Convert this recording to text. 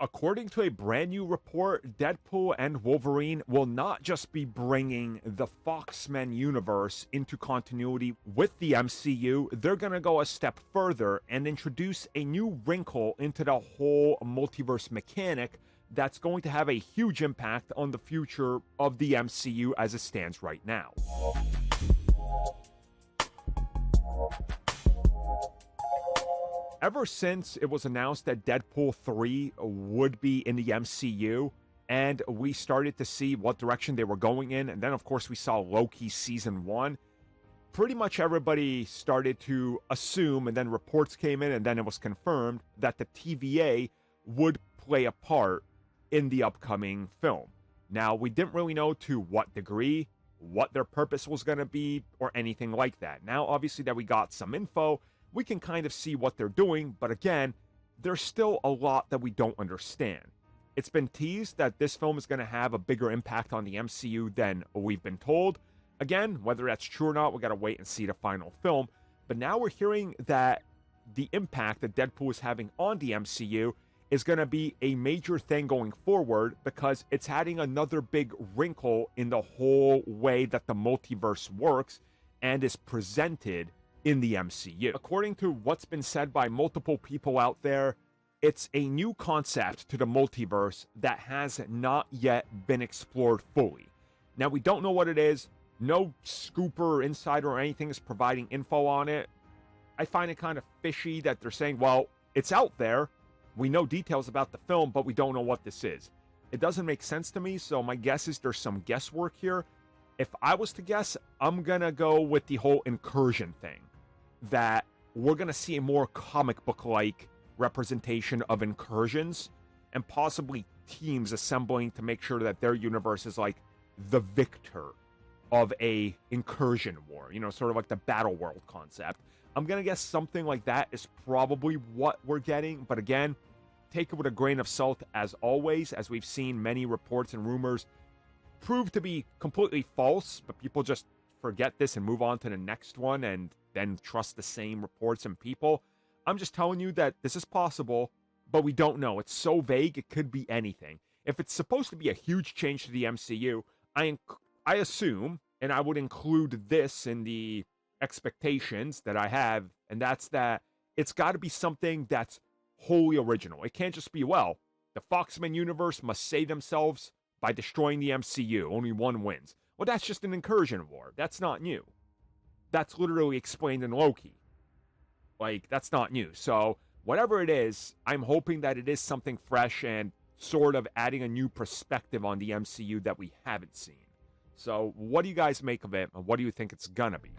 According to a brand new report, Deadpool and Wolverine will not just be bringing the Fox-Men universe into continuity with the MCU, they're going to go a step further and introduce a new wrinkle into the whole multiverse mechanic that's going to have a huge impact on the future of the MCU as it stands right now. Ever since it was announced that Deadpool 3 would be in the MCU, and we started to see what direction they were going in, and then of course we saw Loki Season 1, pretty much everybody started to assume, and then reports came in, and then it was confirmed, that the TVA would play a part in the upcoming film. Now, we didn't really know to what degree, what their purpose was going to be, or anything like that. Now, obviously that we got some info, we can kind of see what they're doing, but again, there's still a lot that we don't understand. It's been teased that this film is going to have a bigger impact on the MCU than we've been told. Again, whether that's true or not, we got to wait and see the final film. But now we're hearing that the impact that Deadpool is having on the MCU is going to be a major thing going forward because it's adding another big wrinkle in the whole way that the multiverse works and is presented in the MCU. According to what's been said by multiple people out there, it's a new concept to the multiverse that has not yet been explored fully. Now, we don't know what it is. No scooper, insider, or anything is providing info on it. I find it kind of fishy that they're saying, well, it's out there. We know details about the film, but we don't know what this is. It doesn't make sense to me, so my guess is there's some guesswork here. If I was to guess, I'm gonna go with the whole incursion thing. That we're going to see a more comic book-like representation of incursions and possibly teams assembling to make sure that their universe is like the victor of a incursion war, you know, sort of like the battle world concept. I'm going to guess something like that is probably what we're getting, but again, take it with a grain of salt as always, as we've seen many reports and rumors prove to be completely false, but people just forget this and move on to the next one and then trust the same reports and people. I'm just telling you that this is possible, but we don't know. It's so vague, it could be anything. If it's supposed to be a huge change to the MCU, I assume, and I would include this in the expectations that I have, and that's that it's got to be something that's wholly original. It can't just be, well, the Fox-Men universe must save themselves by destroying the MCU. Only one wins. Well, that's just an incursion war. That's not new. That's literally explained in Loki. Like, that's not new. So, whatever it is, I'm hoping that it is something fresh and sort of adding a new perspective on the MCU that we haven't seen. So, what do you guys make of it, and what do you think it's gonna be?